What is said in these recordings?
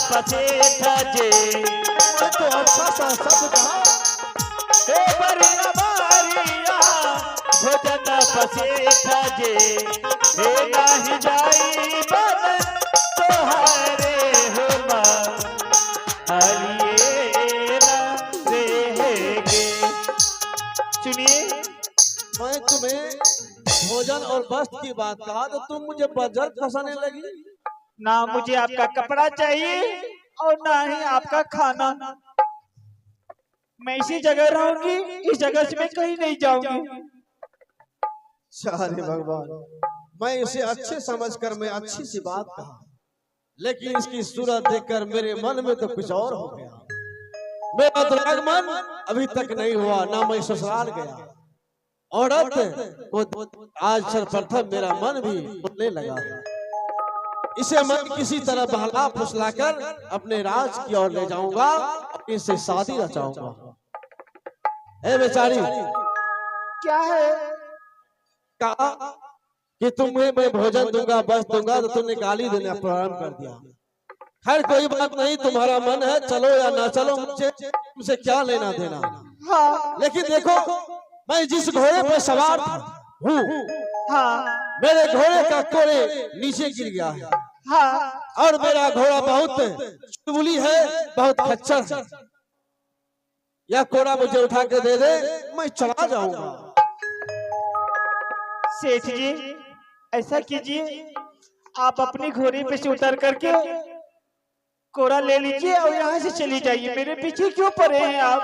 पसेठ जे तो अच्छा सा शब्द कहा। हे बरिया बारिया भोजन पसेठ जे हे नाही जाई बन तोहरे हो हरिएरा रहेगे। सुनिए, मैं तुम्हें भोजन और वस्त्र की बात कहा तो तुम मुझे बजट फंसाने लगी। ना मुझे आपका कपड़ा चाहिए और ना ही आपका खाना। मैं इसी जगह रहूंगी, इस जगह से मैं कहीं नहीं जाऊंगी। अरे भगवान, मैं इसे अच्छे समझकर मैं अच्छी सी बात कहा, लेकिन इसकी सूरत देखकर मेरे मन में तो कुछ और हो गया। मेरा तो आगमन अभी तक नहीं हुआ, ना मैं ससुराल गया। औरत को आज सर्वप्रथम मेरा मन भी खुलने लगा। इसे मैं किसी तरह बहला फुसलाकर अपने राज की ओर ले जाऊंगा, इससे शादी रचाऊंगा। ए बेचारी, क्या है? कहा कि तुम्हें मैं भोजन दूंगा, बस दूंगा, तो तुमने गाली देना प्रारंभ कर दिया। खैर कोई बात नहीं, तुम्हारा मन है, चलो या ना चलो, मुझे तुमसे क्या लेना देना। हाँ। लेकिन देखो, मैं जिस घोड़े पर सवार हूँ, हाँ। मेरे घोड़े का कोरे नीचे गिर गया है। हाँ। और मेरा घोड़ा बहुत चुलबुली है, बहुत खच्चर है। यह कोड़ा मुझे उठा के दे दे, मैं चला जाऊंगा। सेठ जी, ऐसा कीजिए, आप अपनी घोड़ी पे से उतर करके कोड़ा ले लीजिए और यहाँ से चली जाइए। मेरे पीछे क्यों पड़े हैं आप?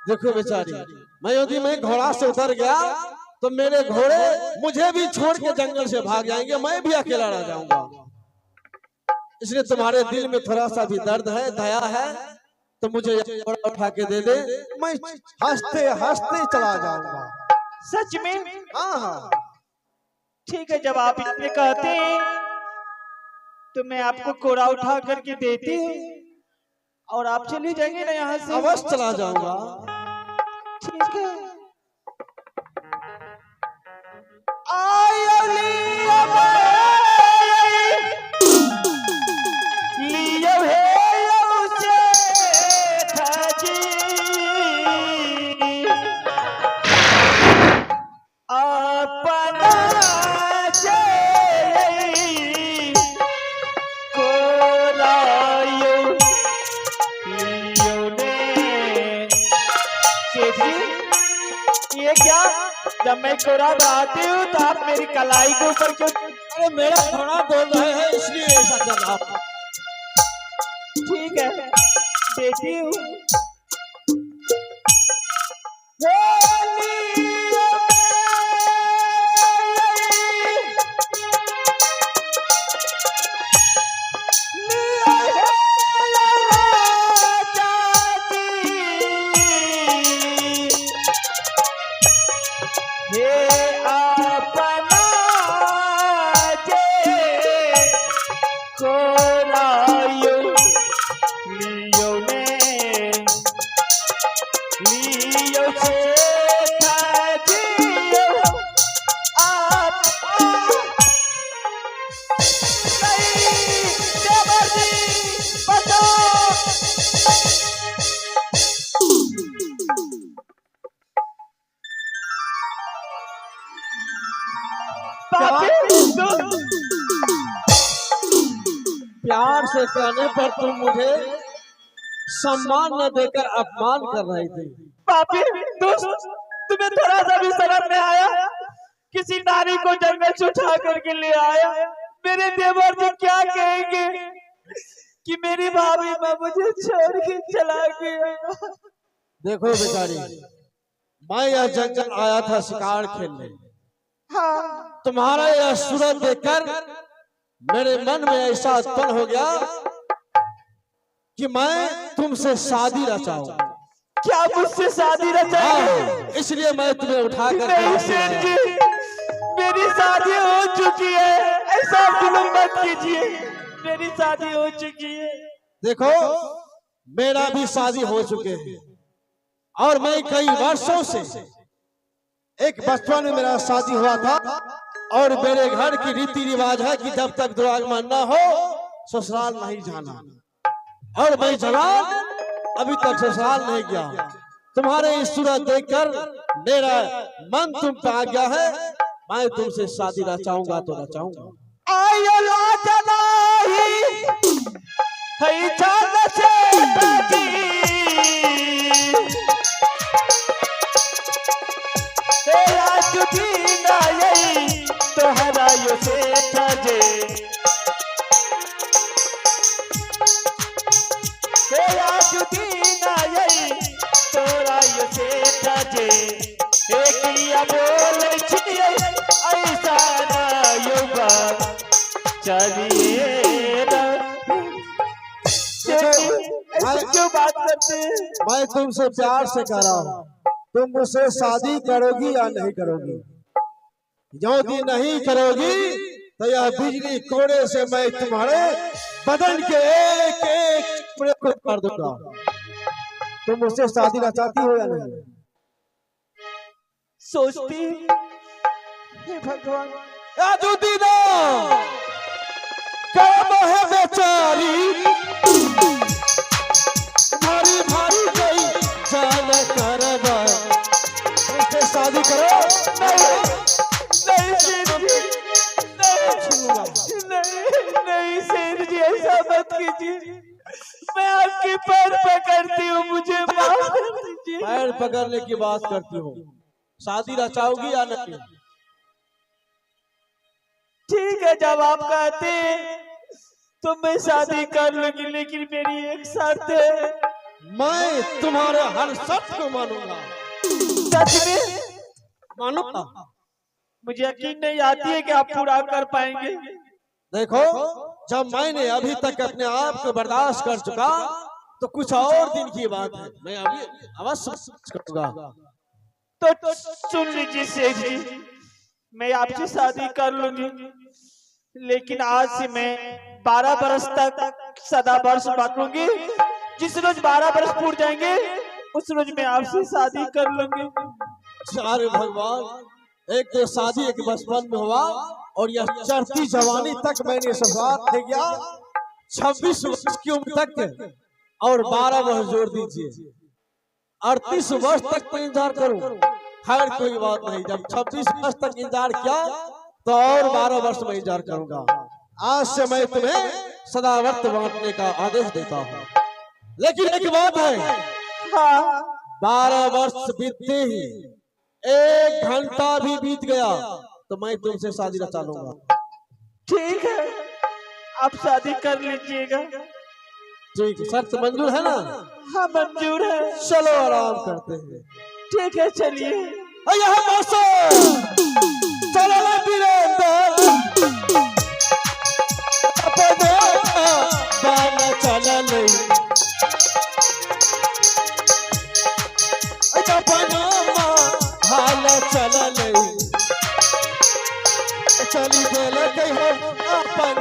देखो बेचारी, मैं यदि मैं घोड़ा से उतर गया तो मेरे घोड़े मुझे भी छोड़ के जंगल से भाग जाएंगे, मैं भी अकेला रह जाऊंगा। इसलिए तुम्हारे दिल में थोड़ा सा भी दर्द है, दया है, तो मुझे घोड़ा उठा के दे दे, मैं हंसते हंसते चला जाऊंगा। सच में? हाँ हाँ, ठीक है, जब आप इतने कहते हैं तो मैं आपको कोड़ा उठा करके देती हूँ और आप चली जाएंगे ना यहाँ से। अवश्य चला जाऊंगा। ठीक है। ये क्या, जब मैं कोड़ा आती हूँ तो आप मेरी कलाई के ऊपर क्यों? अरे मेरा घोड़ा दौड़ रहे हैं, इसलिए ऐसा कर रहा हूं। ठीक है, देती हूँ। प्यार से कहने पर तुम मुझे सम्मान न देकर अपमान कर रही थी। पापी दोस्त, तुम्हें थोड़ा सा भी शर्म नहीं आया? किसी नारी को जंगल से उठा करके ले आया। मेरे देवर जी क्या कहेंगे कि मेरी भाभी माँ मुझे छोड़ के चला गया। देखो बेचारी, मैं यह जंगल आया था शिकार खेलने। हाँ। तुम्हारा यह सूरत देखकर मेरे मन में ऐसा उत्पन्न हो गया कि मैं तुमसे शादी रचाऊं। क्या मुझसे शादी रचाएंगे? इसलिए मैं तुम्हें उठा कर नहीं सेठ जी, मेरी शादी हो चुकी है, ऐसा जुल्म मत कीजिए। मेरी शादी हो चुकी है। देखो, मेरा भी शादी हो चुके हैं और मैं कई वर्षों से, एक बचपन में मेरा शादी हुआ था और मेरे घर की रीति रिवाज है कि जब तक दुरागमन न हो ससुराल नहीं जाना। और मैं जवान अभी तक ससुराल नहीं गया। तुम्हारे इस सूरत देखकर मेरा मन तुम पे आ गया है। मैं तुमसे शादी रचाऊंगा तो रचाऊंगा। आयो लाजना ही है चांद से ताजी तेरा जुदी ना यही तो हरायो से ताजे तेरा जुदी ना यही तो हरायो से ताजे एक लिया बोल छिए ऐसा ना योगा चलिए ना क्यों बात करते हैं? मैं तुमसे प्यार से कह रहा हूँ, तुम मुझसे शादी करोगी या नहीं करोगी? यदि नहीं करोगी तो यह बिजली कोड़े से मैं तुम्हारे बदन के एक एक टुकड़े को कर दूंगा। तुम मुझसे शादी ना चाहती हो या नहीं? सोचती हे भगवान दीदा काम है बेचारी भारी भारी गई जान करबा मुझसे शादी करो। नहीं सेठ जी नहीं सेठ जी ऐसा मत कीजिए। मैं आपके पैर पकड़ती हूँ, मुझे माफ कर दीजिए। पैर पकड़ने की बात करती हूँ, शादी रचाओगी या नहीं? ठीक है, जब आप कहते हैं तो मैं शादी कर लूंगी, लेकिन मेरी एक शर्त है। मैं तुम्हारे हर शर्त को मानूंगा। सच में मानूंगा। मुझे यकीन नहीं आती है कि आप पूरा कर पाएंगे। देखो, जब मैंने अभी तक अपने आप को बर्दाश्त कर चुका तो कुछ और दिन की बात है, मैं अभी अवश्य करूंगा। तो सुन लीजिए सेठ जी, मैं आपसे शादी कर लूंगी, लेकिन आज से मैं 12 बरस तक सदा वर्ष बांटूंगी। जिस रोज 12 बरस पूर जाएंगे उस रोज मैं आपसे शादी कर लूंगी। अरे भगवान, एक तो शादी एक बचपन में हुआ और यह चढ़ती जवानी तक मैंने सवाल दे गया। 26 वर्ष की उम्र तक और 12 वर्ष जोड़ दीजिए, 38 वर्ष तक तो इंतजार करूं। खैर कोई बात नहीं, जब 26 वर्ष तक इंतजार किया तो और 12 वर्ष में इंतजार करूंगा। आज से मैं तुम्हें सदावर्त बांटने का आदेश देता हूँ, लेकिन एक बात है। हाँ। 12 वर्ष बीतते ही 1 घंटा भी बीत गया तो मैं तुमसे शादी रचा लूंगा। ठीक है, आप शादी कर लीजिएगा। ठीक, शर्त मंजूर है ना? हाँ मंजूर है। चलो आराम करते हैं। ठीक है, चलिए। चलो चली गेल कहो अपन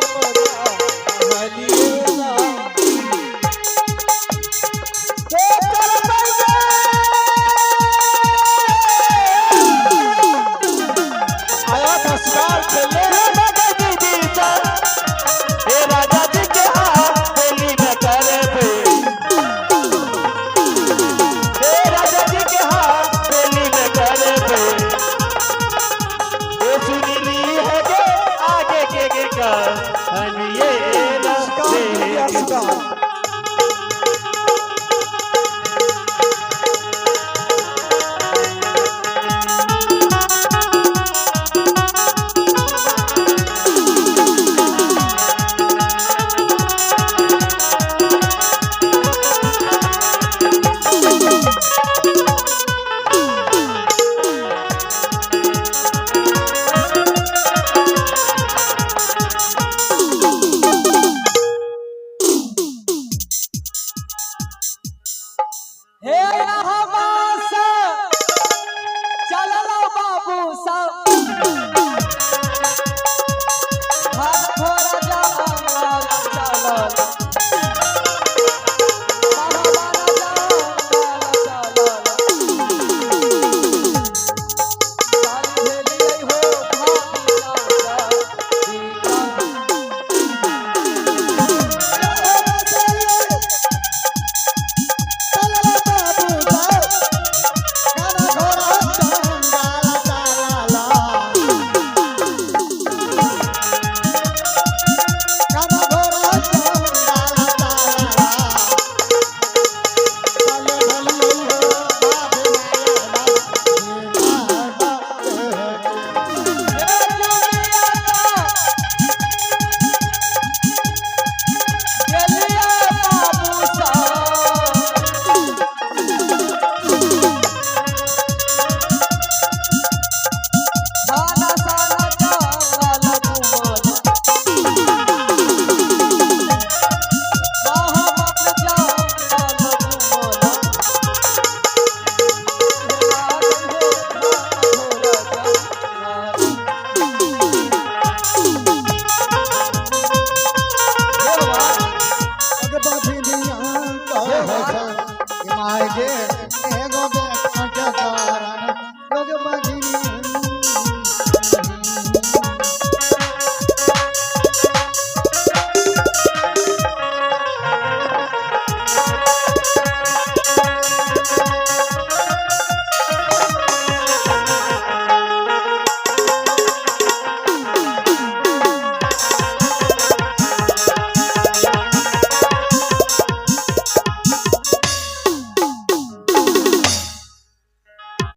हे